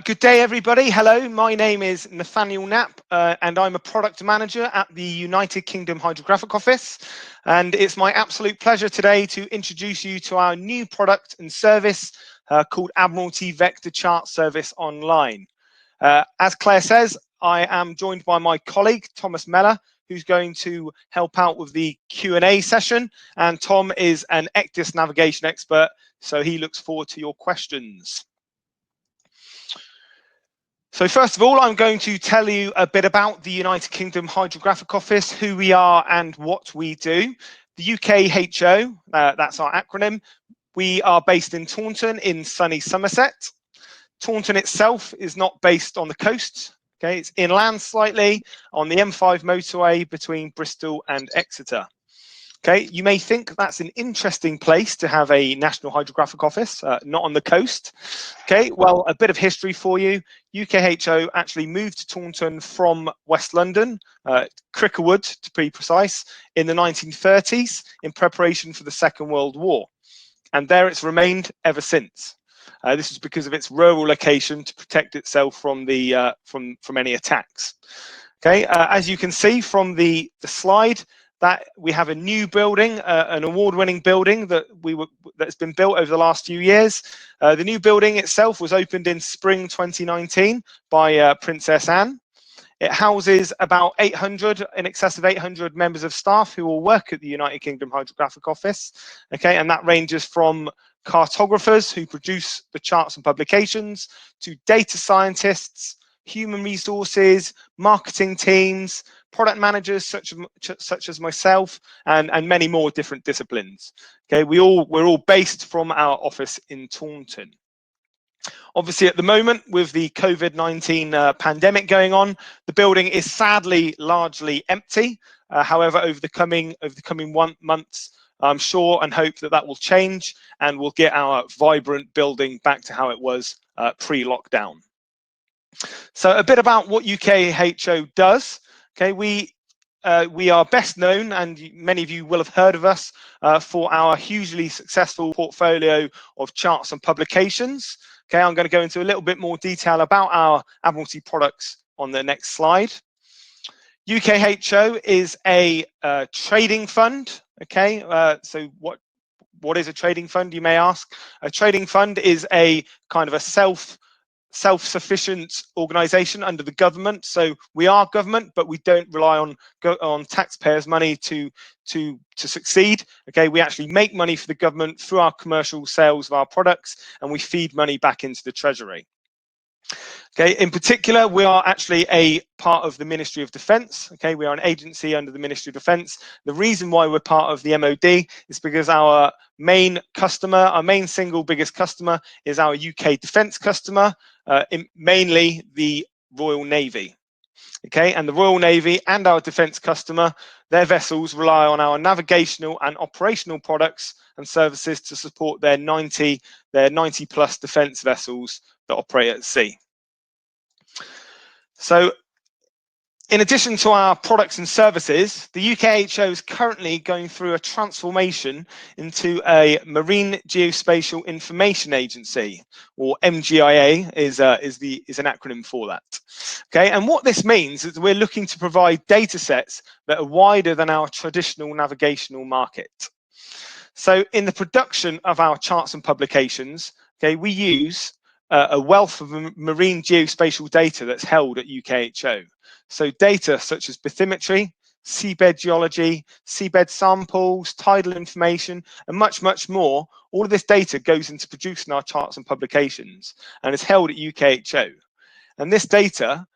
Good day, everybody. Hello, my name is Nathanael Knapp, and I'm a product manager at the United Kingdom Hydrographic Office. And it's my absolute pleasure today to introduce you to our new product and service called ADMIRALTY Vector Chart Service Online. As Claire says, I am joined by my colleague, Thomas Meller, who's going to help out with the Q&A session. And Tom is an ECDIS navigation expert, so he looks forward to your questions. So first of all, I'm going to tell you a bit about the United Kingdom Hydrographic Office, who we are and what we do. The UKHO, that's our acronym. We are based in Taunton in sunny Somerset. Taunton itself is not based on the coast. Okay, it's inland slightly on the M5 motorway between Bristol and Exeter. Okay, you may think that's an interesting place to have a National Hydrographic Office, not on the coast. Okay, well, a bit of history for you. UKHO actually moved to Taunton from West London, Cricklewood to be precise, in the 1930s in preparation for the Second World War. And there it's remained ever since. This is because of its rural location to protect itself from the from any attacks. Okay, as you can see from the slide, that we have a new building, an award-winning building that's been built over the last few years. The new building itself was opened in spring 2019 by Princess Anne. It houses about 800, in excess of 800 members of staff who will work at the United Kingdom Hydrographic Office. Okay, and that ranges from cartographers who produce the charts and publications to data scientists, human resources, marketing teams, product managers such as myself, and many more different disciplines. Okay, we're all based from our office in Taunton. Obviously, at the moment, with the COVID-19 pandemic going on, the building is sadly largely empty. However, over the coming months, I'm sure and hope that will change, and we'll get our vibrant building back to how it was pre-lockdown. So a bit about what UKHO does. Okay, we are best known, and many of you will have heard of us, for our hugely successful portfolio of charts and publications. Okay, I'm going to go into a little bit more detail about our Admiralty products on the next slide. UKHO is a trading fund. Okay, so what is a trading fund, you may ask? A trading fund is a kind of a self-sufficient organization under the government. So we are government, but we don't rely on taxpayers' money to succeed. Okay, we actually make money for the government through our commercial sales of our products, and we feed money back into the treasury. Okay, in particular, we are actually a part of the Ministry of Defence. Okay, we are an agency under the Ministry of Defence. The reason why we're part of the MOD is because our main customer, our main single biggest customer, is our UK defence customer, mainly the Royal Navy. Okay, and the Royal Navy and our defence customer, their vessels rely on our navigational and operational products and services to support their 90 plus defence vessels that operate at sea. So in addition to our products and services, the UKHO is currently going through a transformation into a Marine Geospatial Information Agency, or MGIA is an acronym for that. Okay, and what this means is we're looking to provide data sets that are wider than our traditional navigational market. So in the production of our charts and publications, okay, we use a wealth of marine geospatial data that's held at UKHO. So data such as bathymetry, seabed geology, seabed samples, tidal information, and much, much more. All of this data goes into producing our charts and publications and is held at UKHO. And this data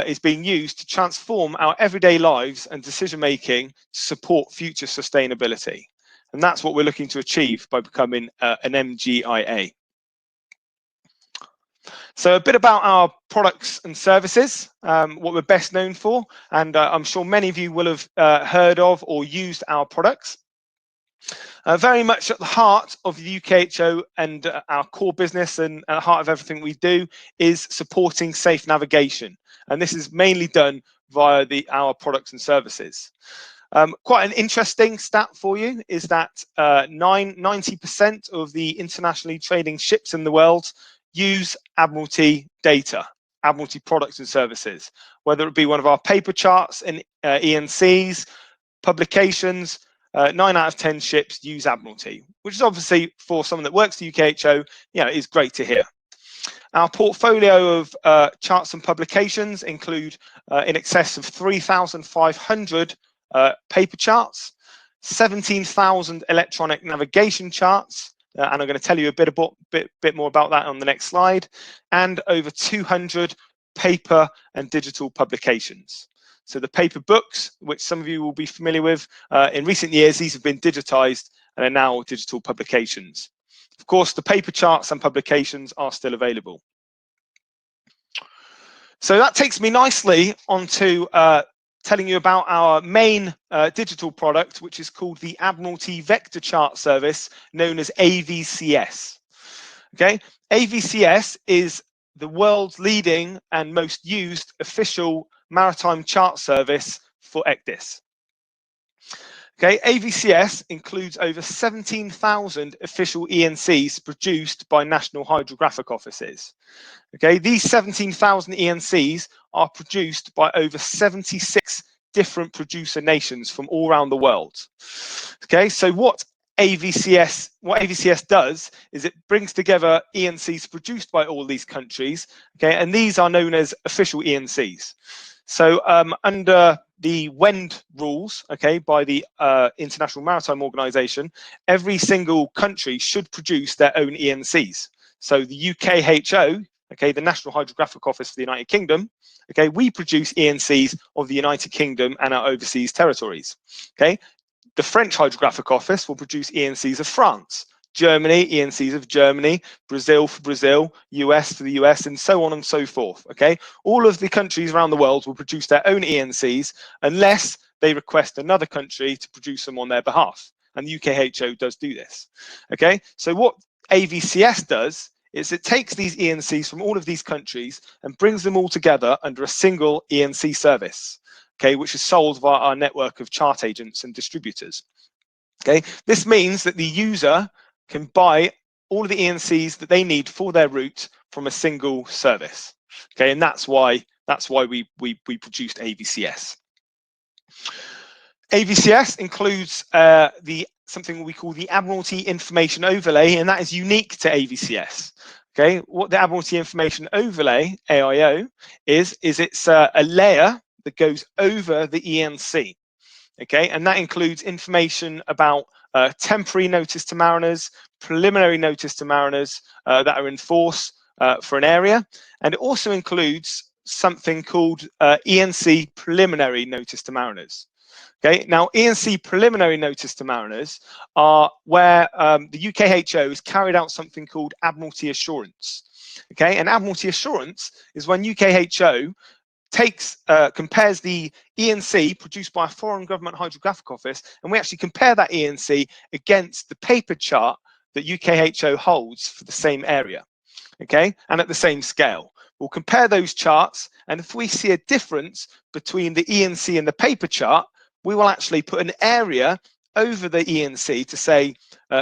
is being used to transform our everyday lives and decision-making to support future sustainability. And that's what we're looking to achieve by becoming an MGIA. So a bit about our products and services, what we're best known for, and I'm sure many of you will have heard of or used our products. Very much at the heart of the UKHO and our core business, and at the heart of everything we do, is supporting safe navigation. And this is mainly done via our products and services. Quite an interesting stat for you is that 90% of the internationally trading ships in the world use Admiralty data, Admiralty products and services, whether it be one of our paper charts and ENCs, publications. 9 out of 10 ships use Admiralty, which is obviously, for someone that works for UKHO, is great to hear. Our portfolio of charts and publications include in excess of 3,500 paper charts, 17,000 electronic navigation charts, and I'm going to tell you a bit more about that on the next slide, and over 200 paper and digital publications. So the paper books, which some of you will be familiar with, in recent years, these have been digitized and are now digital publications. Of course, the paper charts and publications are still available. So that takes me nicely onto telling you about our main digital product, which is called the Admiralty Vector Chart Service, known as AVCS. Okay, AVCS is the world's leading and most used official maritime chart service for ECDIS. Okay, AVCS includes over 17,000 official ENCs produced by national hydrographic offices. Okay, these 17,000 ENCs are produced by over 76 different producer nations from all around the world. Okay, so what AVCS does is it brings together ENCs produced by all these countries, okay, and these are known as official ENCs. So under the WEND rules, okay, by the International Maritime Organization, every single country should produce their own ENCs. So the UKHO, okay, the National Hydrographic Office for the United Kingdom, okay, we produce ENCs of the United Kingdom and our overseas territories, okay. The French Hydrographic Office will produce ENCs of France, Germany, ENCs of Germany, Brazil for Brazil, US for the US, and so on and so forth, okay? All of the countries around the world will produce their own ENCs unless they request another country to produce them on their behalf, and the UKHO does do this, okay? So what AVCS does is it takes these ENCs from all of these countries and brings them all together under a single ENC service, okay, which is sold via our network of chart agents and distributors. Okay, this means that the user can buy all of the ENCs that they need for their route from a single service. Okay, and that's why we produced AVCS. AVCS includes something we call the Admiralty Information Overlay, and that is unique to AVCS. Okay, what the Admiralty Information Overlay, AIO, is it's a layer that goes over the ENC. Okay, and that includes information about temporary notice to mariners, preliminary notice to mariners that are in force for an area, and it also includes something called ENC preliminary notice to mariners. Okay, now ENC preliminary notice to mariners are where the UKHO has carried out something called Admiralty Assurance. Okay, and Admiralty Assurance is when UKHO compares the ENC produced by a foreign government hydrographic office, and we actually compare that ENC against the paper chart that UKHO holds for the same area, okay, and at the same scale. We'll compare those charts, and if we see a difference between the ENC and the paper chart, we will actually put an area over the ENC to say,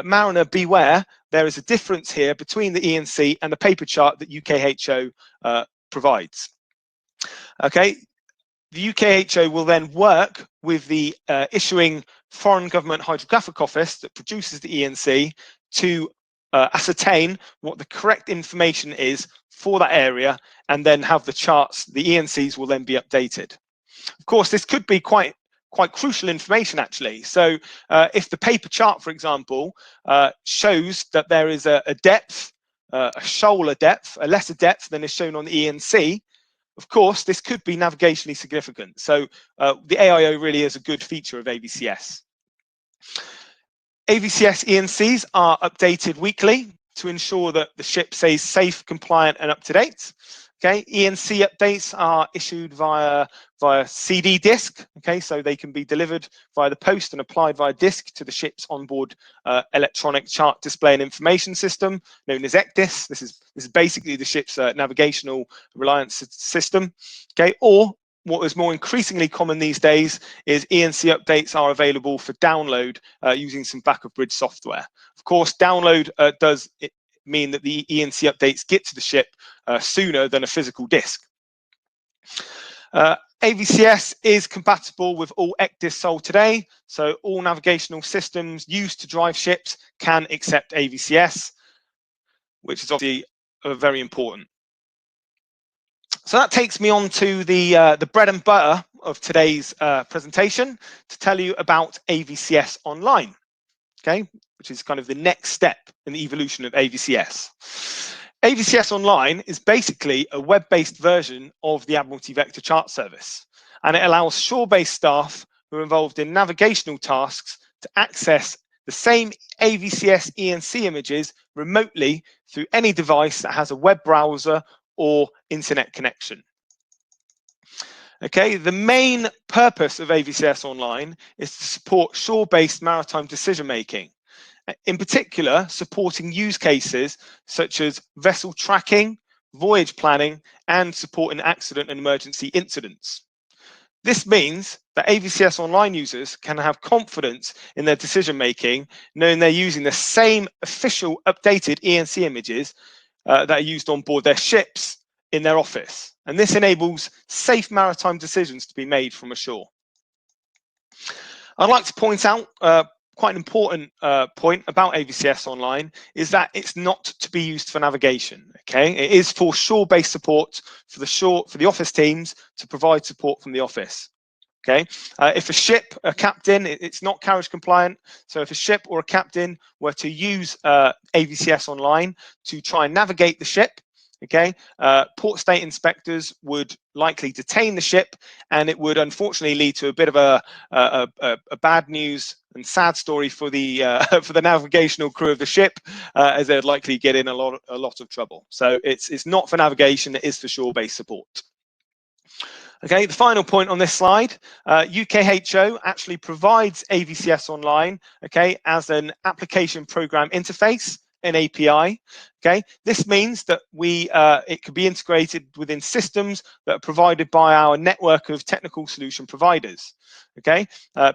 mariner, beware, there is a difference here between the ENC and the paper chart that UKHO provides. Okay, the UKHO will then work with the issuing foreign government hydrographic office that produces the ENC to ascertain what the correct information is for that area, and then have the charts, the ENCs will then be updated. Of course, this could be quite crucial information actually. So if the paper chart, for example, shows that there is a depth, a shoaler depth, a lesser depth than is shown on the ENC, of course, this could be navigationally significant. So the AIO really is a good feature of AVCS. AVCS ENCs are updated weekly to ensure that the ship stays safe, compliant, and up to date. Okay, ENC updates are issued via CD disk. Okay, so they can be delivered via the post and applied via disk to the ship's onboard electronic chart display and information system, known as ECDIS. This is basically the ship's navigational reliance system. Okay, or what is more increasingly common these days is ENC updates are available for download using some back of bridge software. Of course, download does mean that the ENC updates get to the ship sooner than a physical disk. AVCS is compatible with all ECDIS sold today, so all navigational systems used to drive ships can accept AVCS, which is obviously very important. So that takes me on to the bread and butter of today's presentation, to tell you about AVCS Online, okay, which is kind of the next step in the evolution of AVCS. AVCS Online is basically a web-based version of the Admiralty Vector Chart Service, and it allows shore-based staff who are involved in navigational tasks to access the same AVCS ENC images remotely through any device that has a web browser or internet connection. Okay, the main purpose of AVCS Online is to support shore-based maritime decision-making, in particular supporting use cases such as vessel tracking, voyage planning, and supporting accident and emergency incidents. This means that AVCS Online users can have confidence in their decision-making, knowing they're using the same official updated ENC images that are used on board their ships in their office. And this enables safe maritime decisions to be made from ashore. I'd like to point out quite an important point about AVCS Online is that it's not to be used for navigation. Okay, it is for shore-based support for the office teams to provide support from the office. Okay, if a ship, a captain, it's not carriage compliant. So if a ship or a captain were to use AVCS Online to try and navigate the ship, okay, port state inspectors would likely detain the ship, and it would unfortunately lead to a bit of a bad news and sad story for the navigational crew of the ship, as they'd likely get in a lot of trouble. So it's not for navigation; it is for shore-based support. Okay, the final point on this slide, UKHO actually provides AVCS Online, okay, as an application program interface, an API. Okay, this means that it could be integrated within systems that are provided by our network of technical solution providers. Okay,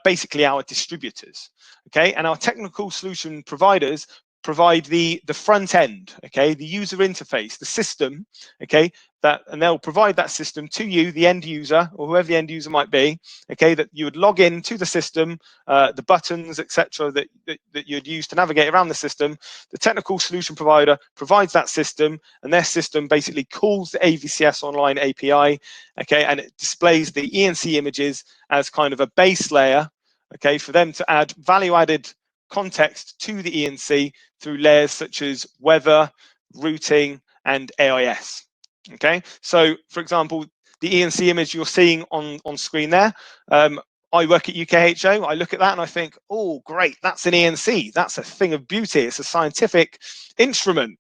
basically our distributors. Okay, and our technical solution providers provide the front end, okay, the user interface, the system, okay, and they'll provide that system to you, the end user, or whoever the end user might be, okay, that you would log in to the system, the buttons, etc., that you'd use to navigate around the system. The technical solution provider provides that system, and their system basically calls the AVCS Online API, okay, and it displays the ENC images as kind of a base layer, okay, for them to add value-added context to the ENC through layers such as weather, routing, and AIS. Okay, so for example, the ENC image you're seeing on screen there, I work at UKHO, I look at that and I think, oh great, that's an ENC, that's a thing of beauty, it's a scientific instrument.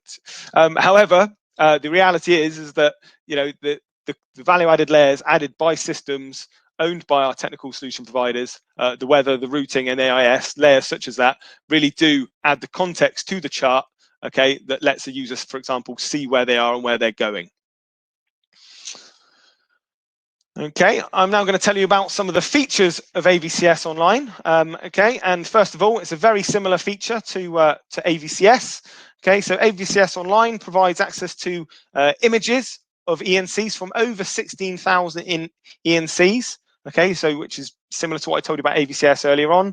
However, the reality is that, you know, the value-added layers added by systems owned by our technical solution providers, the weather, the routing, and AIS layers such as that really do add the context to the chart, okay, that lets the user, for example, see where they are and where they're going. Okay, I'm now going to tell you about some of the features of AVCS Online. Okay, and first of all, it's a very similar feature to AVCS. Okay, so AVCS Online provides access to images of ENCs from over 16,000 in ENCs. Okay, so which is similar to what I told you about AVCS earlier on.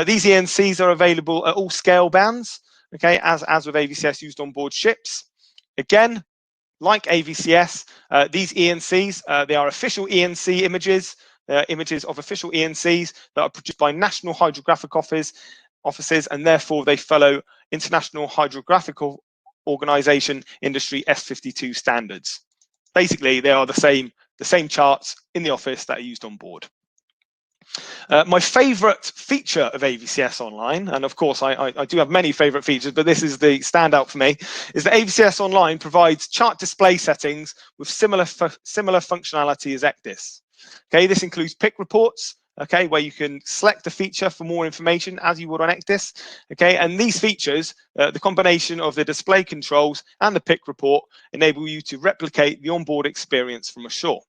These ENCs are available at all scale bands. Okay, as with AVCS used on board ships. Again, like AVCS, these ENCs, they are official ENC images, images of official ENCs that are produced by National Hydrographic offices, and therefore they follow International Hydrographic Organization Industry S52 standards. Basically, they are the same charts in the office that are used on board. My favorite feature of AVCS Online, and of course I do have many favorite features, but this is the standout for me, is that AVCS Online provides chart display settings with similar functionality as ECDIS. Okay, this includes pick reports, okay, where you can select a feature for more information as you would on ECDIS. Okay, and these features, the combination of the display controls and the pick report, enable you to replicate the onboard experience from ashore.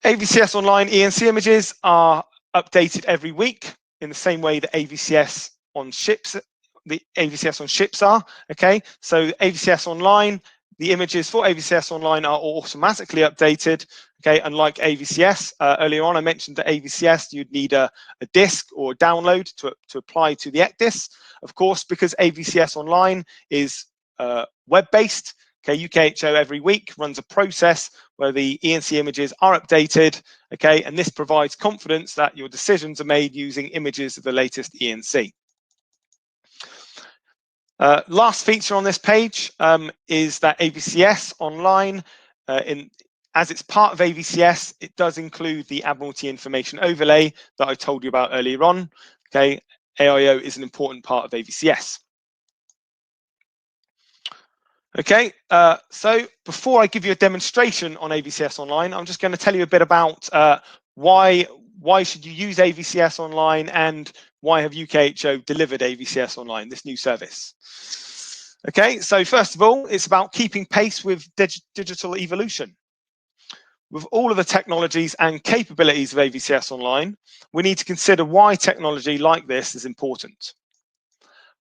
AVCS Online ENC images are updated every week in the same way that AVCS on ships the AVCS on ships are. Okay, so AVCS Online, the images for AVCS Online are automatically updated. Okay, unlike AVCS, earlier on I mentioned that AVCS you'd need a disk or a download to apply to the ECDIS. Of course, because AVCS Online is web-based, okay, UKHO every week runs a process where the E&C images are updated, okay, and this provides confidence that your decisions are made using images of the latest E&C. Last feature on this page is that AVCS Online, as it's part of AVCS, it does include the Admiralty Information Overlay that I told you about earlier on. Okay, AIO is an important part of AVCS. Okay, so before I give you a demonstration on AVCS Online, I'm just going to tell you a bit about why should you use AVCS Online and why have UKHO delivered AVCS Online, this new service. Okay, so first of all, it's about keeping pace with digital evolution. With all of the technologies and capabilities of AVCS Online, we need to consider why technology like this is important.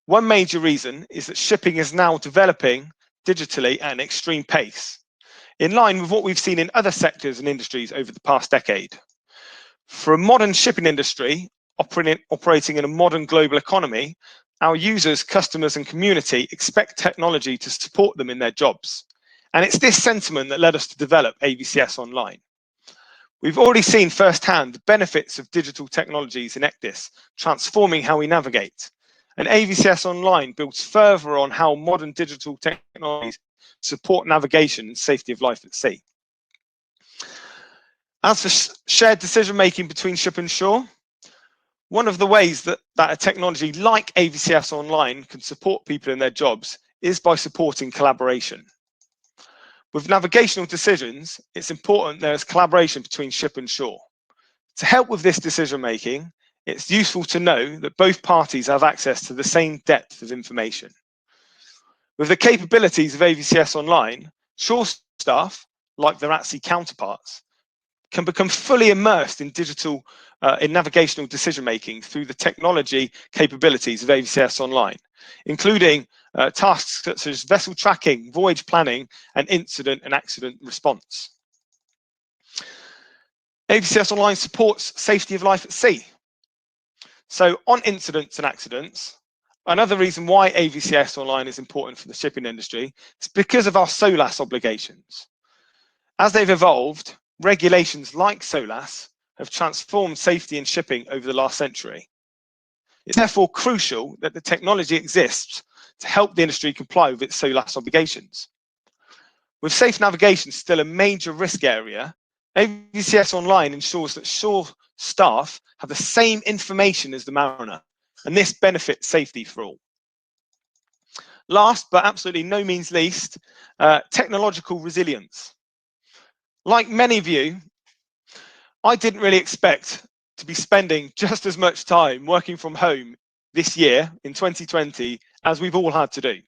One major reason is that shipping is now developing digitally at an extreme pace, in line with what we've seen in other sectors and industries over the past decade. For a modern shipping industry operating in a modern global economy, our users, customers and community expect technology to support them in their jobs. And it's this sentiment that led us to develop AVCS Online. We've already seen firsthand the benefits of digital technologies in ECDIS, transforming how we navigate. And AVCS Online builds further on how modern digital technologies support navigation and safety of life at sea. As for shared decision-making between ship and shore, one of the ways that a technology like AVCS Online can support people in their jobs is by supporting collaboration. With navigational decisions, it's important there is collaboration between ship and shore. To help with this decision-making, it's useful to know that both parties have access to the same depth of information. With the capabilities of AVCS Online, shore staff, like their at-sea counterparts, can become fully immersed in in navigational decision-making through the technology capabilities of AVCS Online, including tasks such as vessel tracking, voyage planning, and incident and accident response. AVCS Online supports safety of life at sea. So on incidents and accidents, another reason why AVCS Online is important for the shipping industry is because of our SOLAS obligations. As they've evolved, regulations like SOLAS have transformed safety in shipping over the last century. It's therefore crucial that the technology exists to help the industry comply with its SOLAS obligations. With safe navigation still a major risk area, AVCS Online ensures that shore staff have the same information as the mariner, and this benefits safety for all. Last, but absolutely no means least, technological resilience. Like many of you, I didn't really expect to be spending just as much time working from home this year in 2020 as we've all had to do.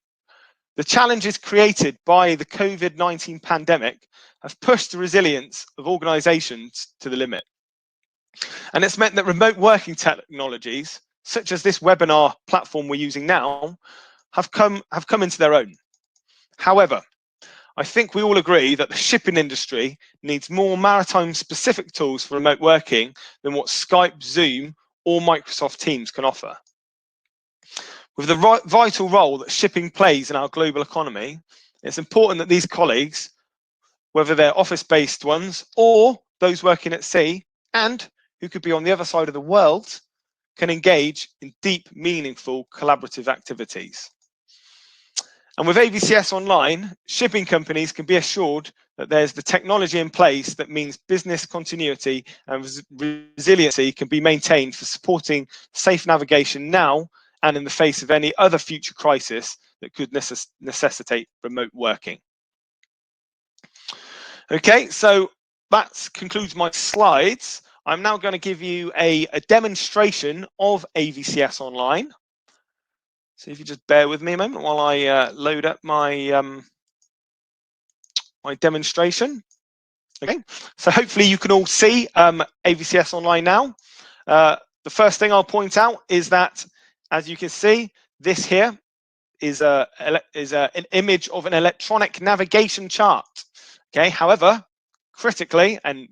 The challenges created by the COVID-19 pandemic have pushed the resilience of organizations to the limit. And it's meant that remote working technologies, such as this webinar platform we're using now, have come into their own. However, I think we all agree that the shipping industry needs more maritime specific tools for remote working than what Skype, Zoom, or Microsoft Teams can offer. With the vital role that shipping plays in our global economy, it's important that these colleagues, whether they're office-based ones or those working at sea, and who could be on the other side of the world, can engage in deep, meaningful, collaborative activities. And with AVCS Online, shipping companies can be assured that there's the technology in place that means business continuity and resiliency can be maintained for supporting safe navigation now and in the face of any other future crisis that could necessitate remote working. Okay, so that concludes my slides. I'm now going to give you a demonstration of AVCS Online. So if you just bear with me a moment while I load up my my demonstration. Okay, so hopefully you can all see AVCS Online now. The first thing I'll point out is that, as you can see, this here is an image of an electronic navigation chart. Okay, however, critically and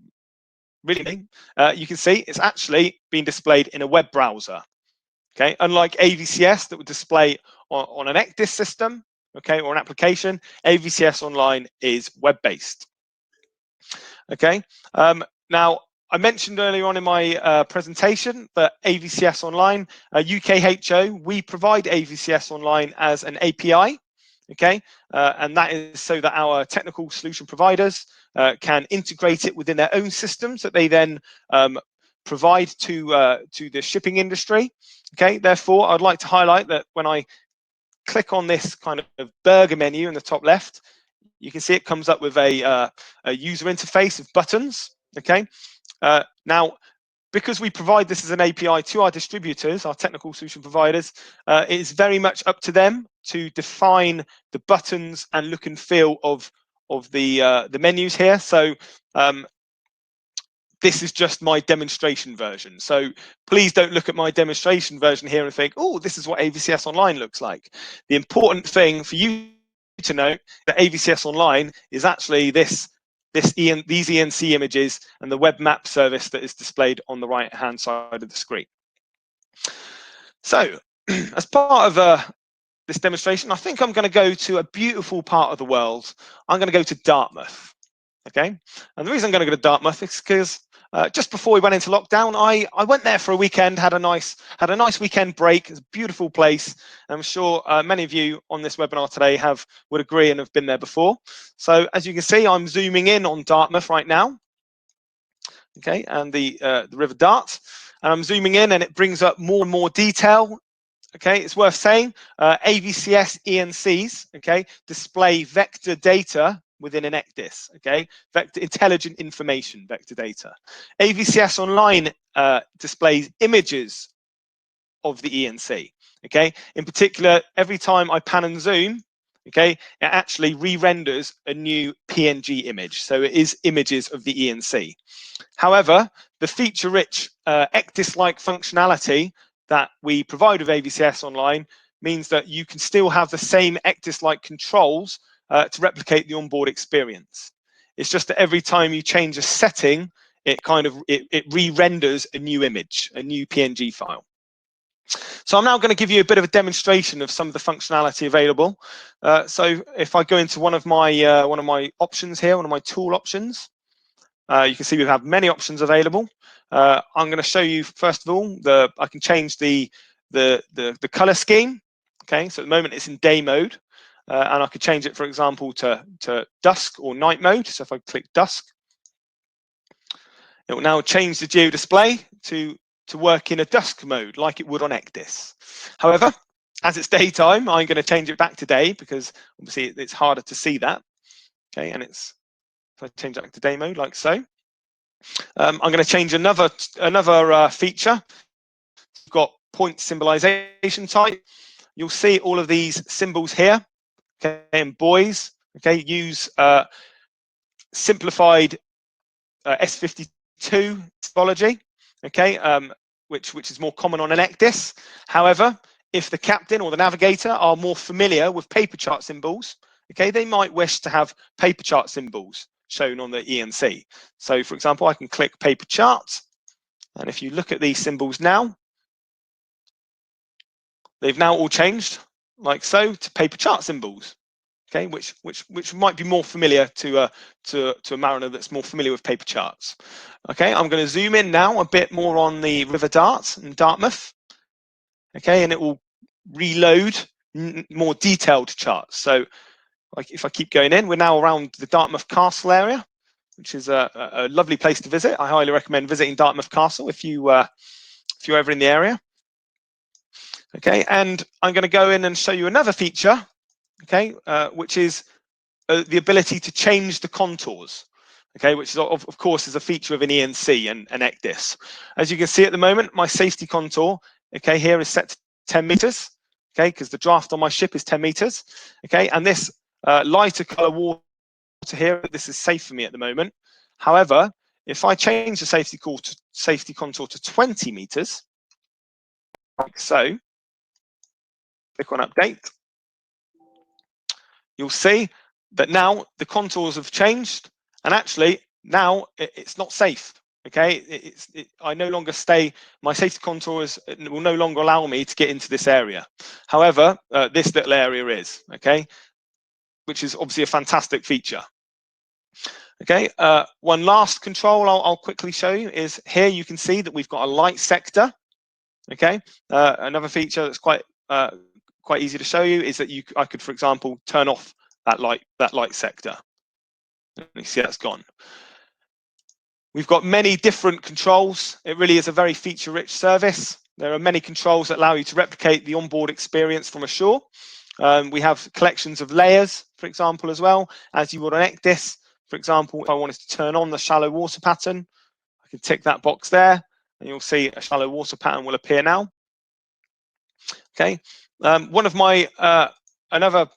really, you can see it's actually being displayed in a web browser. Okay, unlike AVCS that would display on an ECDIS system, okay, or an application, AVCS Online is web-based. Okay, now I mentioned earlier on in my presentation that AVCS Online, UKHO, we provide AVCS Online as an API, okay, and that is so that our technical solution providers can integrate it within their own systems that they then provide to the shipping industry. Okay, therefore, I'd like to highlight that when I click on this kind of burger menu in the top left, you can see it comes up with a user interface of buttons. Okay, now because we provide this as an API to our distributors, our technical solution providers, it is very much up to them to define the buttons and look and feel of the menus here. So this is just my demonstration version. So please don't look at my demonstration version here and think, oh, this is what AVCS Online looks like. The important thing for you to know that AVCS Online is actually these ENC images and the web map service that is displayed on the right-hand side of the screen. So as part of this demonstration, I think I'm going to go to a beautiful part of the world. I'm going to go to Dartmouth. Okay, and the reason I'm going to go to Dartmouth is because just before we went into lockdown, I went there for a weekend, had a nice weekend break. It's a beautiful place. I'm sure many of you on this webinar today would agree and have been there before. So as you can see, I'm zooming in on Dartmouth right now. Okay, and the River Dart, and I'm zooming in, and it brings up more and more detail. Okay, it's worth saying AVCS ENCs, okay, display vector data within an ECDIS, okay, vector intelligent information vector data. AVCS Online displays images of the ENC, okay. In particular, every time I pan and zoom, okay, it actually re-renders a new PNG image, so it is images of the ENC. However, the feature-rich ECDIS-like functionality that we provide with AVCS Online means that you can still have the same ECDIS-like controls to replicate the onboard experience. It's just that every time you change a setting, it re-renders a new image, a new PNG file. So I'm now going to give you a bit of a demonstration of some of the functionality available. So if I go into one of my options here, one of my tool options, you can see we have many options available. I'm going to show you first of all I can change the color scheme. Okay, so at the moment it's in day mode, and I could change it, for example, to dusk or night mode. So if I click dusk, it will now change the geo display to work in a dusk mode like it would on ECDIS. However, as it's daytime, I'm going to change it back to day because obviously it's harder to see that. Okay, and if I change that to day mode like so. I'm going to change another feature. We've got point symbolization type. You'll see all of these symbols here. Okay, and buoys. Okay, use simplified S52 typology. Okay, which is more common on an ECDIS. However, if the captain or the navigator are more familiar with paper chart symbols, okay, they might wish to have paper chart symbols shown on the ENC. So for example, I can click paper charts, and if you look at these symbols now, they've now all changed like so to paper chart symbols. Okay, which might be more familiar to a mariner that's more familiar with paper charts. Okay, I'm going to zoom in now a bit more on the River Dart in Dartmouth. Okay, and it will reload more detailed charts. So like if I keep going in, we're now around the Dartmouth Castle area, which is a lovely place to visit. I highly recommend visiting Dartmouth Castle if you're ever in the area. Okay, and I'm going to go in and show you another feature, okay, which is the ability to change the contours. Okay, which is of course is a feature of an ENC and an ECDIS. As you can see at the moment, my safety contour, okay, here is set to 10 meters. Okay, because the draft on my ship is 10 meters. Okay, and this lighter color water here, this is safe for me at the moment. However, if I change the safety contour to 20 meters, like so, Click on update. You'll see that now the contours have changed, and actually now it's not safe. Okay, I no longer my safety contours will no longer allow me to get into this area. However, this little area is, okay, which is obviously a fantastic feature. Okay, one last control I'll quickly show you is here. You can see that we've got a light sector. Okay, another feature that's quite easy to show you is that I could, for example, turn off that light sector. You see that's gone. We've got many different controls. It really is a very feature-rich service. There are many controls that allow you to replicate the onboard experience from ashore. We have collections of layers, for example, as well, as you would on ECDIS. For example, if I wanted to turn on the shallow water pattern, I can tick that box there, and you'll see a shallow water pattern will appear now. Okay, one of my another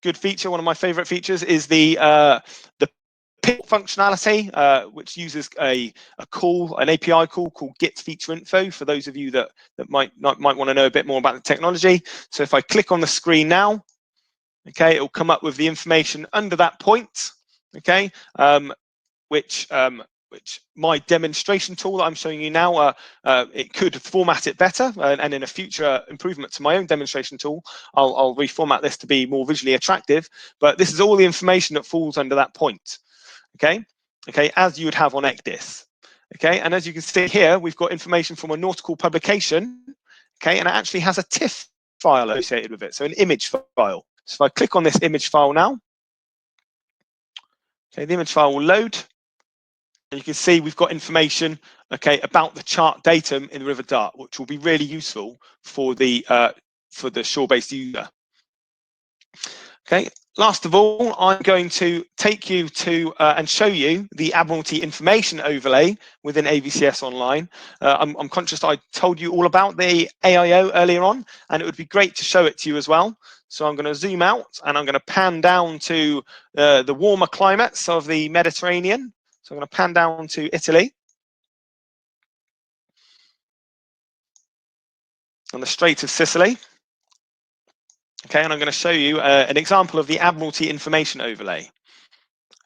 good feature, one of my favorite features, is the PIP functionality, which uses an API call called Get Feature Info. For those of you that might want to know a bit more about the technology. So if I click on the screen now, okay, it will come up with the information under that point. Okay, which my demonstration tool that I'm showing you now, it could format it better, and in a future improvement to my own demonstration tool, I'll reformat this to be more visually attractive. But this is all the information that falls under that point. Okay, as you would have on ECDIS. Okay, and as you can see here, we've got information from a nautical publication. Okay, and it actually has a TIFF file associated with it, so an image file. So if I click on this image file now, okay, the image file will load. And you can see we've got information, okay, about the chart datum in the River Dart, which will be really useful for the shore-based user. Okay, last of all, I'm going to take you to and show you the Admiralty information overlay within AVCS Online. I'm conscious I told you all about the AIO earlier on, and it would be great to show it to you as well. So I'm going to zoom out and I'm going to pan down to the warmer climates of the Mediterranean. So I'm going to pan down to Italy on the Strait of Sicily. Okay, and I'm going to show you an example of the Admiralty information overlay.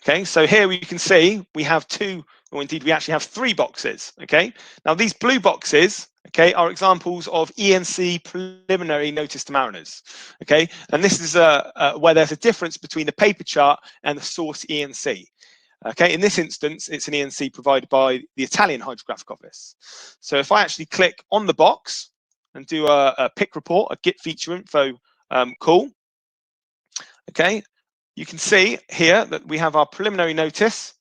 Okay, so here you can see we have two, or indeed we actually have three boxes. Okay, now these blue boxes, okay, are examples of ENC preliminary notice to mariners. Okay, and this is where there's a difference between the paper chart and the source ENC. Okay, in this instance, it's an ENC provided by the Italian Hydrographic Office. So if I actually click on the box and do a PIC report, a Get Feature Info call, okay, you can see here that we have our preliminary notice.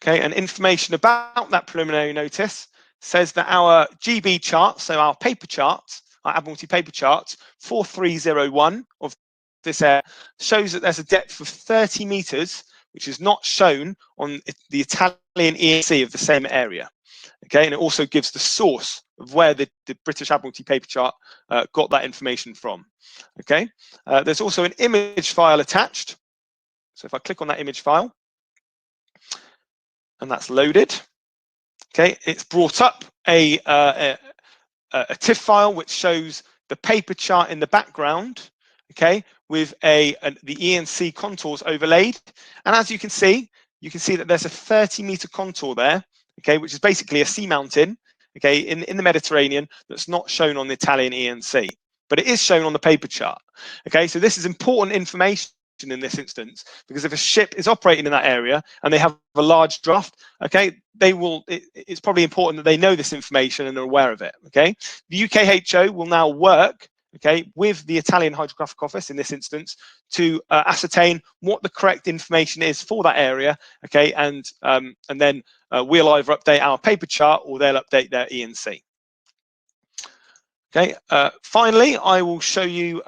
Okay, and information about that preliminary notice says that our GB chart, so our paper chart, our Admiralty paper chart 4301 of this area, shows that there's a depth of 30 meters, which is not shown on the Italian ENC of the same area. Okay, and it also gives the source of where the British Admiralty paper chart got that information from. Okay, there's also an image file attached. So if I click on that image file, and that's loaded, okay, it's brought up a TIFF file which shows the paper chart in the background, okay, with the ENC contours overlaid. And as you can see that there's a 30-meter contour there, okay, which is basically a sea mountain, okay, in the Mediterranean that's not shown on the Italian ENC, but it is shown on the paper chart. Okay, so this is important information in this instance, because if a ship is operating in that area and they have a large draft, okay, it's probably important that they know this information and are aware of it. Okay, the UKHO will now work, okay, with the Italian Hydrographic Office in this instance to ascertain what the correct information is for that area. Okay, and then we'll either update our paper chart or they'll update their ENC. Okay, finally, I will show you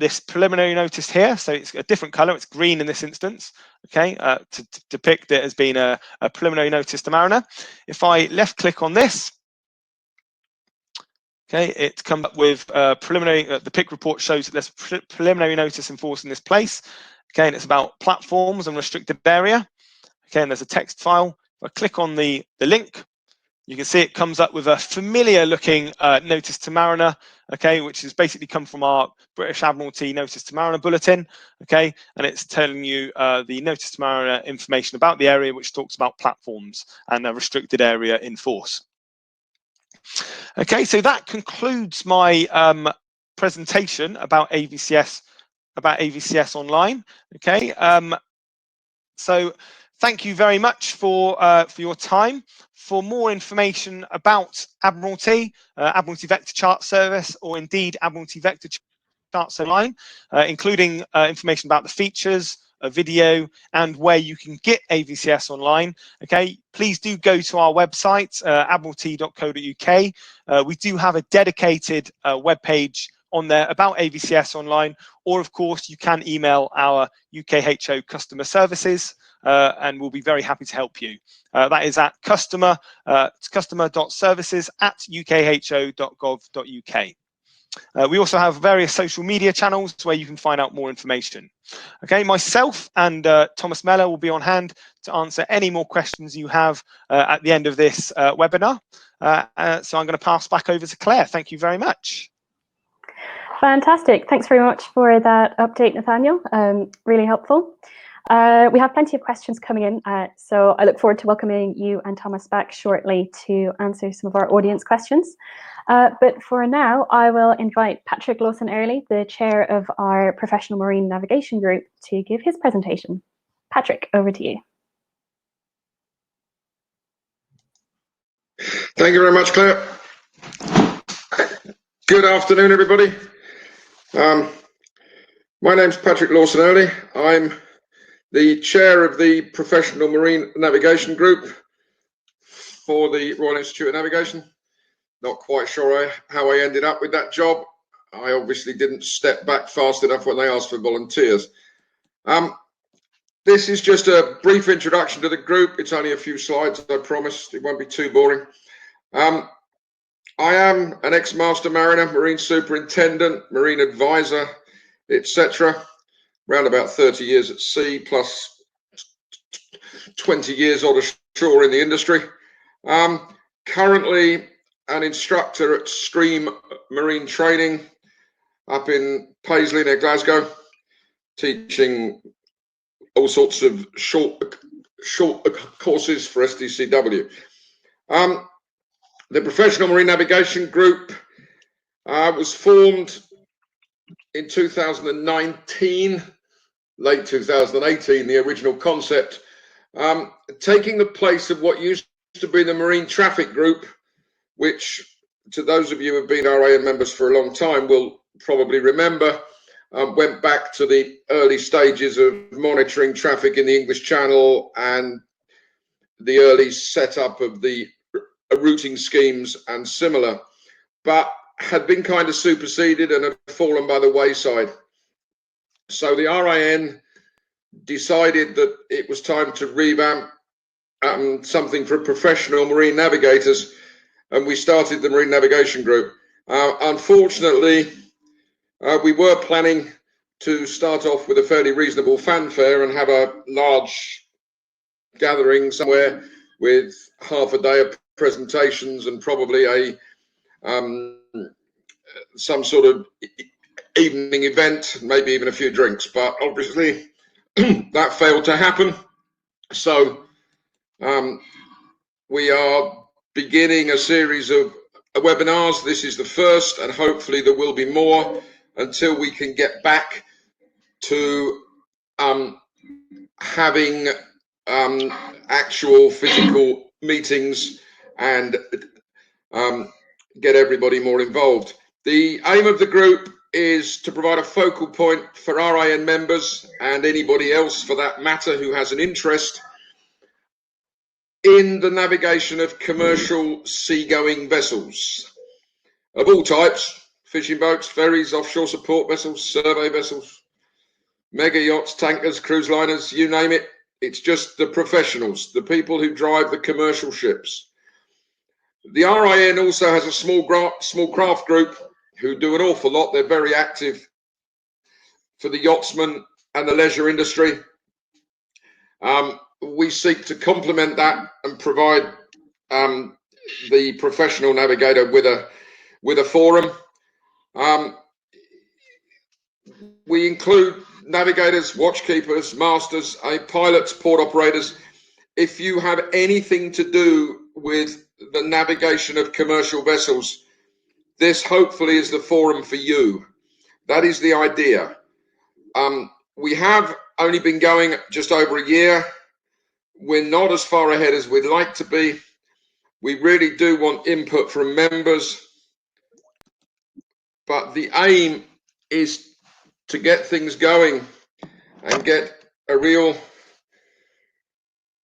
this preliminary notice here. So it's a different color, it's green in this instance, okay, to depict it as being a preliminary notice to mariner. If I left click on this, okay, it comes up with preliminary, the PIC report shows that there's preliminary notice enforced in this place, okay, and it's about platforms and restricted area, okay, and there's a text file. If I click on the link, You can see it comes up with a familiar looking notice to mariner, okay, which has basically come from our British Admiralty notice to mariner bulletin, okay, and it's telling you the notice to mariner information about the area, which talks about platforms and a restricted area in force. Okay, so that concludes my presentation about AVCS Online. Okay, so thank you very much for your time. For more information about Admiralty, Admiralty Vector Chart Service, or indeed Admiralty Vector Charts Online, including information about the features, a video, and where you can get AVCS Online, okay, please do go to our website, admiralty.co.uk. We do have a dedicated web page on there about AVCS Online, or of course you can email our UKHO customer services and we'll be very happy to help you. That is at customer.services@ukho.gov.uk. We also have various social media channels where you can find out more information. Okay, myself and Thomas Meller will be on hand to answer any more questions you have at the end of this webinar. So I'm going to pass back over to Claire. Thank you very much. Fantastic. Thanks very much for that update, Nathaniel. Really helpful. We have plenty of questions coming in, so I look forward to welcoming you and Thomas back shortly to answer some of our audience questions. But for now, I will invite Patrick Lawson-Earley, the chair of our Professional Marine Navigation Group, to give his presentation. Patrick, over to you. Thank you very much, Claire. Good afternoon, everybody. My name's Patrick Lawson-Earley. I'm the chair of the Professional Marine Navigation Group for the Royal Institute of Navigation. Not quite sure how I ended up with that job. I obviously didn't step back fast enough when they asked for volunteers. This is just a brief introduction to the group. It's only a few slides, I promise. It won't be too boring. I am an ex-master mariner, marine superintendent, marine advisor, etc. Around about 30 years at sea, plus 20 years on shore in the industry. Currently an instructor at Stream Marine Training up in Paisley near Glasgow, teaching all sorts of short courses for SDCW. The Professional Marine Navigation Group was formed in 2019, late 2018, the original concept, taking the place of what used to be the Marine Traffic Group, which, to those of you who have been RAN members for a long time, will probably remember, went back to the early stages of monitoring traffic in the English Channel and the early setup of the routing schemes and similar, but had been kind of superseded and had fallen by the wayside. So the RAN decided that it was time to revamp something for professional marine navigators, and we started the Marine Navigation Group. Unfortunately, we were planning to start off with a fairly reasonable fanfare and have a large gathering somewhere with half a day of presentations and probably a some sort of evening event, maybe even a few drinks, but obviously that failed to happen. So we are beginning a series of webinars. This is the first, and hopefully there will be more until we can get back to having actual physical meetings and get everybody more involved. The aim of the group is to provide a focal point for RAN members and anybody else for that matter who has an interest in the navigation of commercial seagoing vessels of all types: fishing boats, ferries, offshore support vessels, survey vessels, mega yachts, tankers, cruise liners, you name it. It's just the professionals, the people who drive the commercial ships. The RAN also has a small craft group who do an awful lot. They're very active for the yachtsmen and the leisure industry. We seek to complement that and provide the professional navigator with a forum. We include navigators, watchkeepers, masters, pilots, port operators. If you have anything to do with the navigation of commercial vessels, this hopefully is the forum for you. That is the idea. We have only been going just over a year. We're not as far ahead as we'd like to be. We really do want input from members, but the aim is to get things going and get a real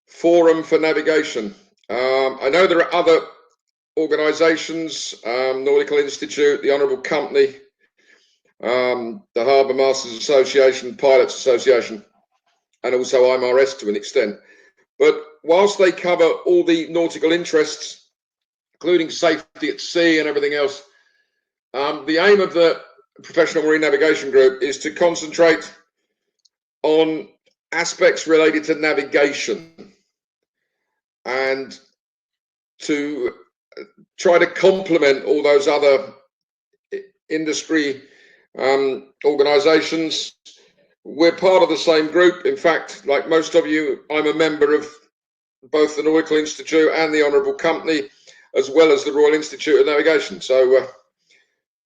forum for navigation. I know there are other organizations, Nautical Institute, the Honourable Company, the Harbour Masters Association, Pilots Association, and also IMRS to an extent. But whilst they cover all the nautical interests, including safety at sea and everything else, the aim of the Professional Marine Navigation Group is to concentrate on aspects related to navigation and to try to complement all those other industry organizations. We're part of the same group. In fact, like most of you, I'm a member of both the Nautical Institute and the Honourable Company, as well as the Royal Institute of Navigation. So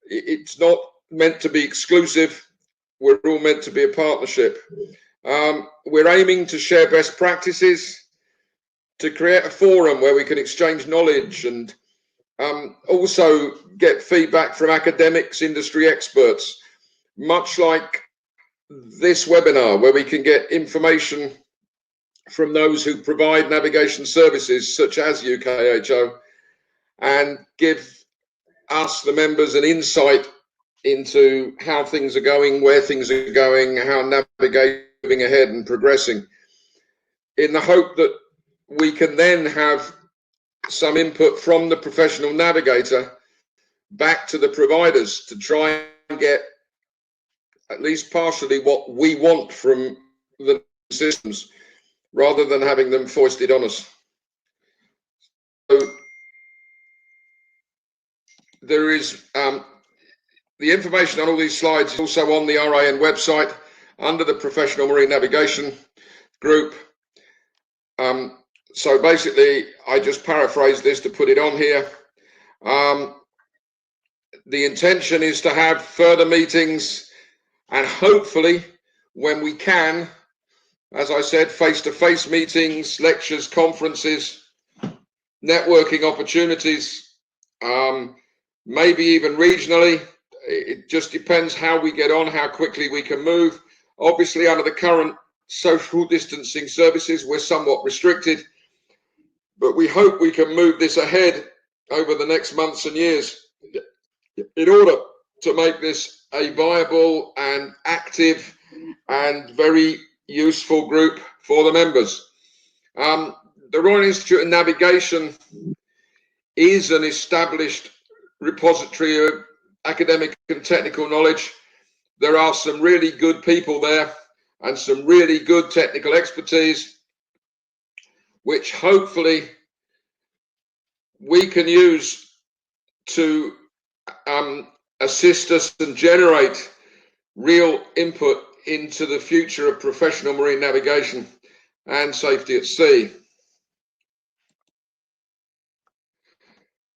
it's not meant to be exclusive. We're all meant to be a partnership. We're aiming to share best practices, to create a forum where we can exchange knowledge and also get feedback from academics, industry experts, much like this webinar, where we can get information from those who provide navigation services such as UKHO and give us, the members, an insight into how things are going, where things are going, how navigating ahead and progressing, in the hope that we can then have some input from the professional navigator back to the providers to try and get at least partially what we want from the systems, rather than having them foisted on us. So there is the information on all these slides is also on the RIN website under the Professional Marine Navigation Group. So basically, I just paraphrased this to put it on here. The intention is to have further meetings, and hopefully, when we can, as I said, face-to-face meetings, lectures, conferences, networking opportunities, maybe even regionally. It just depends how we get on, how quickly we can move. Obviously, under the current social distancing services, we're somewhat restricted, but we hope we can move this ahead over the next months and years in order to make this a viable and active and very useful group for the members. The Royal Institute of Navigation is an established repository of academic and technical knowledge. There are some really good people there and some really good technical expertise, which hopefully we can use to assist us and generate real input into the future of professional marine navigation and safety at sea.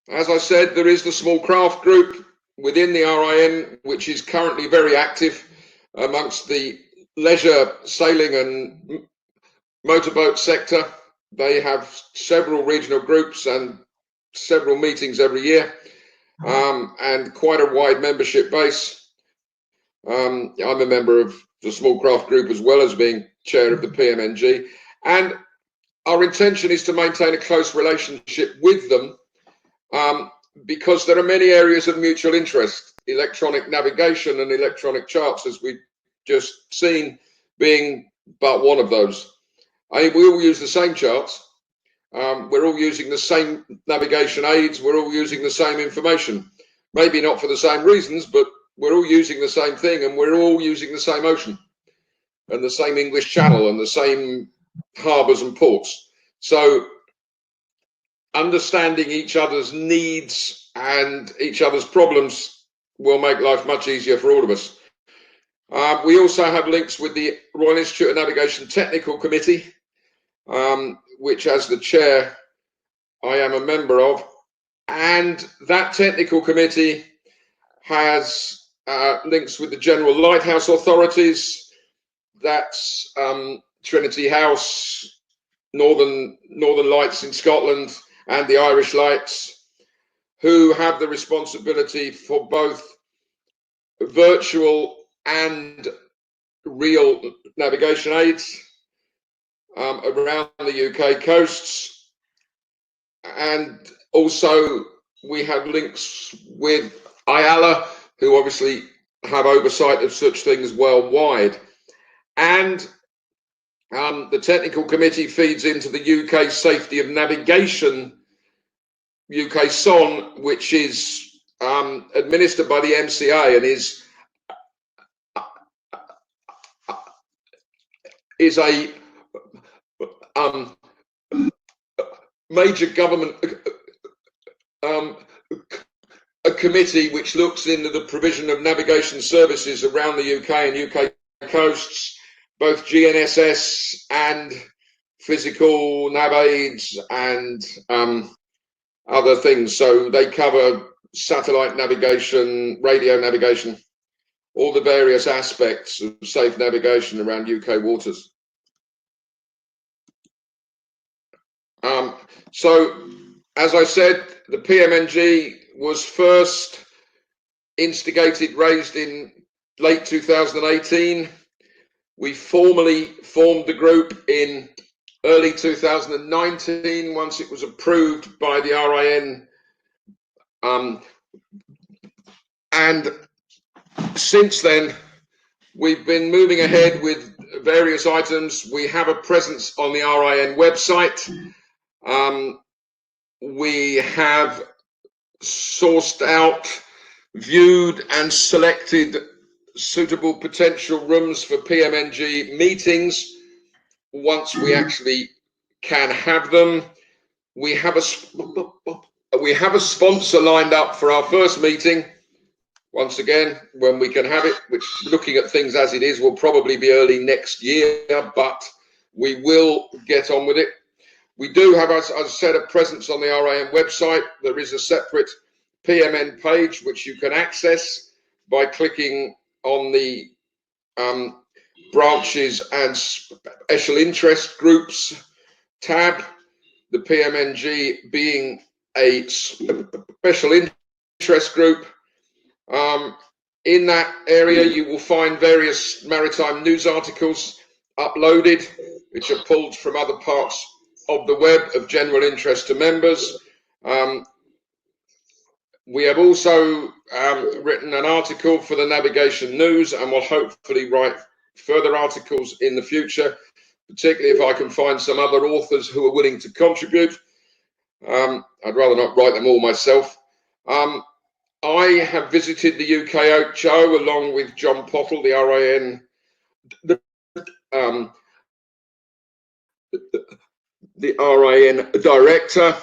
As I said, there is the small craft group within the RIN, which is currently very active amongst the leisure sailing and motorboat sector. They have several regional groups and several meetings every year, and quite a wide membership base. I'm a member of the small craft group as well as being chair of the PMNG, and our intention is to maintain a close relationship with them, because there are many areas of mutual interest, electronic navigation and electronic charts, as we've just seen, being but one of those. We all use the same charts. We're all using the same navigation aids. We're all using the same information. Maybe not for the same reasons, but we're all using the same thing, and we're all using the same ocean and the same English Channel and the same harbours and ports. So understanding each other's needs and each other's problems will make life much easier for all of us. We also have links with the Royal Institute of Navigation Technical Committee, which as the chair I am a member of, and that technical committee has links with the general lighthouse authorities. That's Trinity House, Northern Lights in Scotland, and the Irish Lights, who have the responsibility for both virtual and real navigation aids around the UK coasts. And also we have links with IALA, who obviously have oversight of such things worldwide. And the technical committee feeds into the UK Safety of Navigation, UK SON, which is administered by the MCA and is a major government a committee which looks into the provision of navigation services around the UK and UK coasts, both GNSS and physical nav aids and other things. So they cover satellite navigation, radio navigation, all the various aspects of safe navigation around UK waters. So, as I said, the PMNG was first raised in late 2018. We formally formed the group in early 2019 once it was approved by the RIN. And since then, we've been moving ahead with various items. We have a presence on the RIN website. We have sourced out, viewed and selected suitable potential rooms for PMNG meetings once we actually can have them. We have a sponsor lined up for our first meeting. Once again, when we can have it, which, looking at things as it is, will probably be early next year, but we will get on with it. We do have, as I said, a presence on the RIN website. There is a separate PMN page which you can access by clicking on the branches and special interest groups tab, the PMNG being a special interest group. In that area, you will find various maritime news articles uploaded, which are pulled from other parts of the web of general interest to members. We have also written an article for the Navigation News and will hopefully write further articles in the future, particularly if I can find some other authors who are willing to contribute. I'd rather not write them all myself. I have visited the UKHO along with John Pottle, the RIN, the RIN director.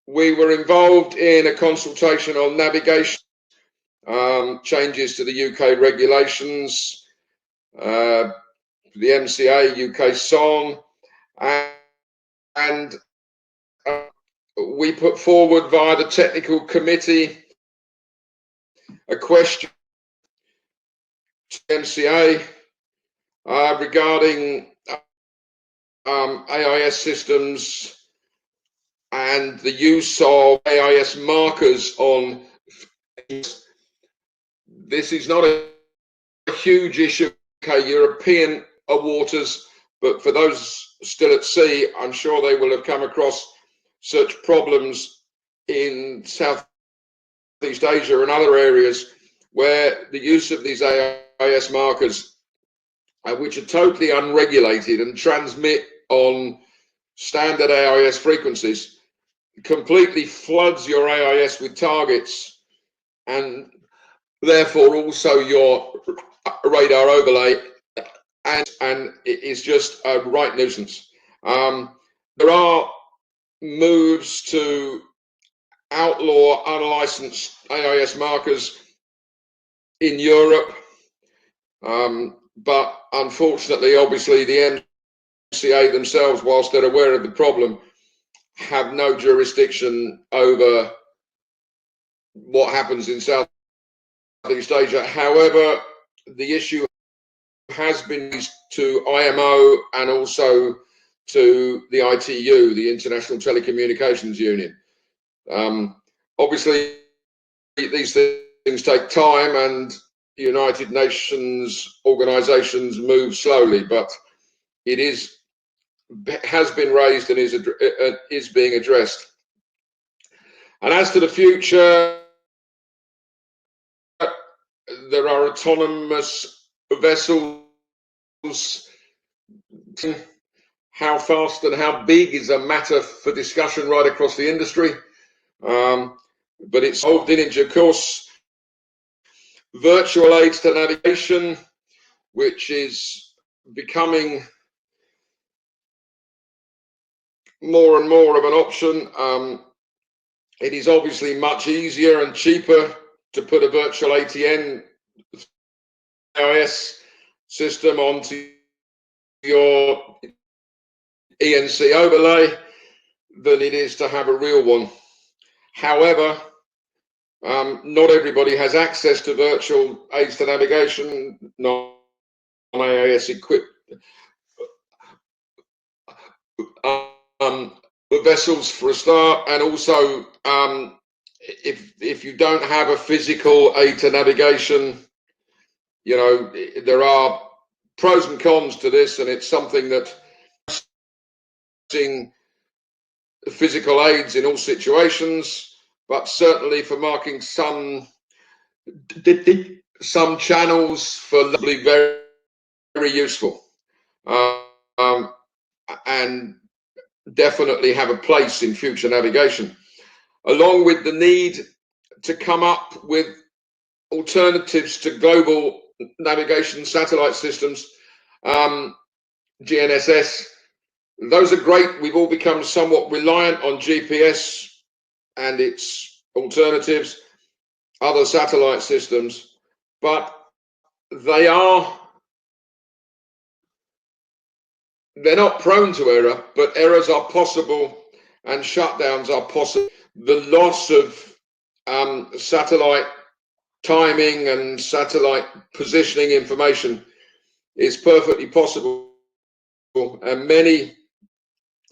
We were involved in a consultation on navigation, changes to the UK regulations, the MCA, UK SON, and we put forward via the technical committee a question to MCA regarding AIS systems and the use of AIS markers on. This is not a huge issue in European waters, but for those still at sea, I'm sure they will have come across such problems in Southeast Asia and other areas where the use of these AIS markers, which are totally unregulated and transmit on standard AIS frequencies, completely floods your AIS with targets and therefore also your radar overlay, and it is just a right nuisance. There are moves to outlaw unlicensed AIS markers in Europe, but unfortunately, obviously, the MCA themselves, whilst they're aware of the problem, have no jurisdiction over what happens in Southeast Asia. However, the issue has been raised to IMO and also to the ITU, the International Telecommunications Union. Obviously, these things take time, and United Nations organizations move slowly, but it has been raised and is being addressed. And as to the future, there are autonomous vessels. How fast and how big is a matter for discussion right across the industry, but it's solved in due course. Virtual aids to navigation, which is becoming more and more of an option. It is obviously much easier and cheaper to put a virtual ATN AIS system onto your ENC overlay than it is to have a real one. However, not everybody has access to virtual aids to navigation, non-AIS equipped vessels for a start, and also if you don't have a physical aid to navigation, there are pros and cons to this, and it's something that using physical aids in all situations, but certainly for marking some channels for very, very useful, and definitely have a place in future navigation, along with the need to come up with alternatives to global navigation satellite systems, GNSS. Those are great. We've all become somewhat reliant on GPS and its alternatives, other satellite systems, but they're not prone to error, but errors are possible and shutdowns are possible. The loss of satellite timing and satellite positioning information is perfectly possible, and many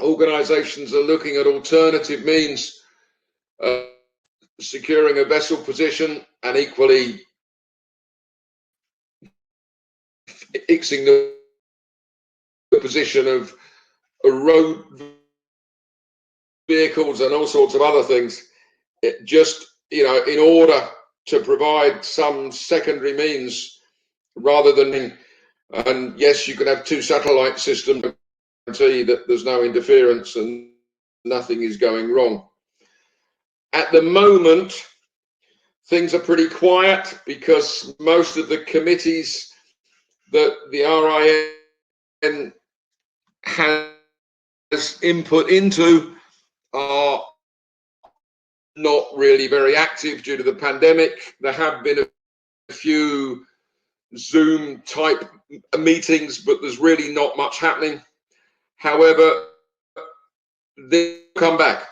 organizations are looking at alternative means of securing a vessel position and equally fixing the position of road vehicles and all sorts of other things, in order to provide some secondary means rather than, and yes, you can have two satellite systems, guarantee that there's no interference and nothing is going wrong. At the moment, things are pretty quiet because most of the committees that the RIN has input into are not really very active due to the pandemic. There have been a few Zoom type meetings, but there's really not much happening. However, they'll come back.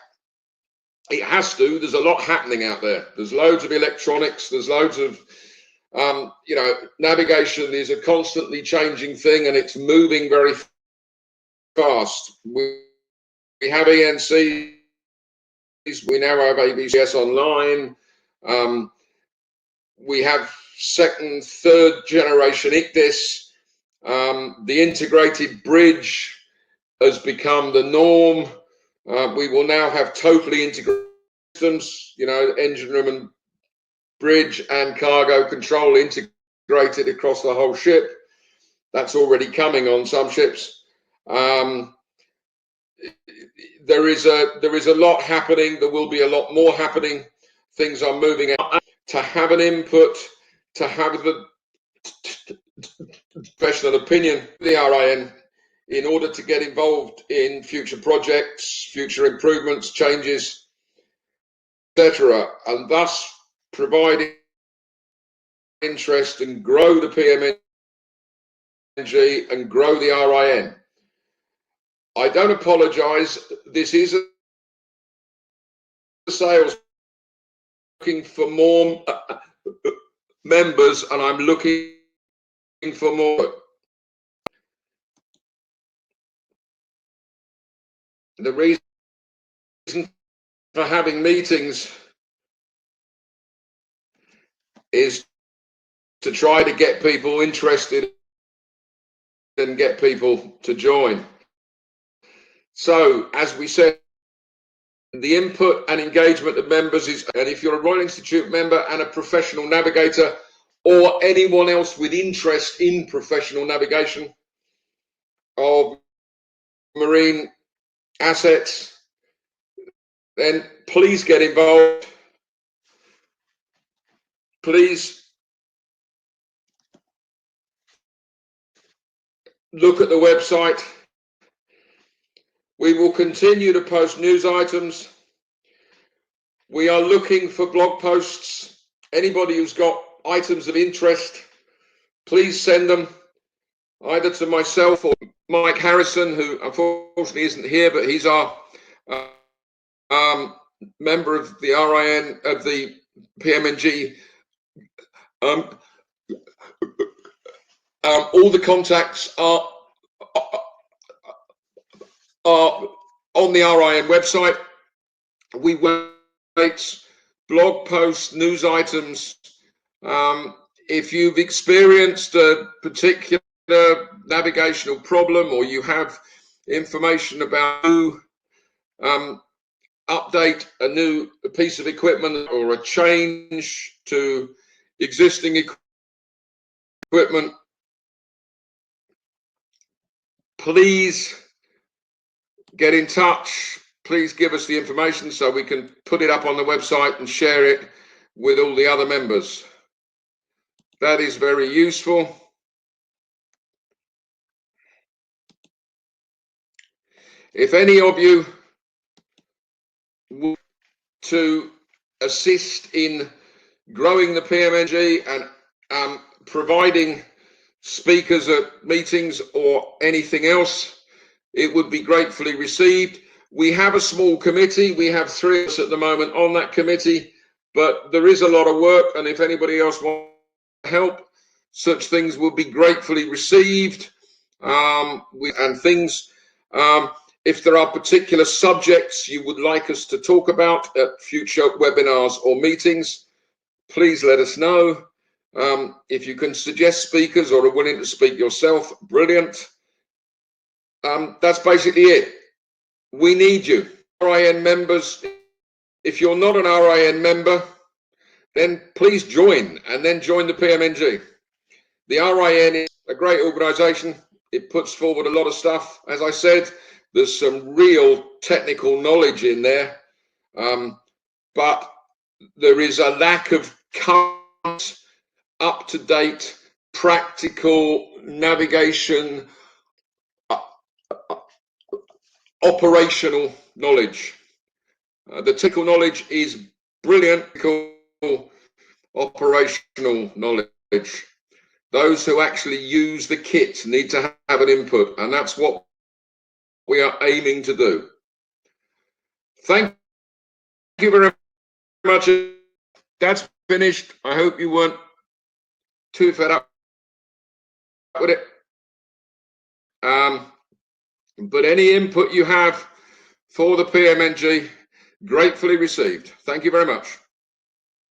It has to. There's a lot happening out there. There's loads of electronics. There's loads of, navigation is a constantly changing thing, and it's moving very fast. We have ENCs. We now have AVCS Online. We have second, third generation ICDIS. The integrated bridge has become the norm. We will now have totally integrated systems, engine room and bridge and cargo control integrated across the whole ship. That's already coming on some ships. There is a lot happening. There will be a lot more happening. Things are moving out. To have an input, to have the professional opinion, the RIN in order to get involved in future projects, future improvements, changes, etc., and thus provide interest and grow the PMNG and grow the RIN. I don't apologise. This is a sales looking for more members, and I'm looking for more. The reason for having meetings is to try to get people interested and get people to join. So, as we said, the input and engagement of members is, and if you're a Royal Institute member and a professional navigator, or anyone else with interest in professional navigation of marine assets, then please get involved. Please look at the website. We will continue to post news items. We are looking for blog posts. Anybody who's got items of interest, please send them either to myself or Mike Harrison, who unfortunately isn't here, but he's our member of the RIN, of the PMNG. All the contacts are on the RIN website. We write blog posts, news items. If you've experienced a particular navigational problem, or you have information about who update a new piece of equipment or a change to existing equipment, please get in touch. Please give us the information so we can put it up on the website and share it with all the other members. That is very useful. If any of you want to assist in growing the PMNG and providing speakers at meetings or anything else, it would be gratefully received. We have a small committee. We have 3 of us at the moment on that committee, but there is a lot of work, and if anybody else wants to help, such things will be gratefully received. If there are particular subjects you would like us to talk about at future webinars or meetings, please let us know. If you can suggest speakers or are willing to speak yourself, brilliant. That's basically it. We need you. RIN members, if you're not an RIN member, then please join, and then join the PMNG. The RIN is a great organisation. It puts forward a lot of stuff. As I said, there's some real technical knowledge in there, but there is a lack of current, up-to-date, practical navigation, operational knowledge. The technical knowledge is brilliant. Operational knowledge. Those who actually use the kit need to have an input, and that's what we are aiming to do. Thank you very much. That's finished. I hope you weren't too fed up with it. But any input you have for the PMNG, gratefully received. Thank you very much.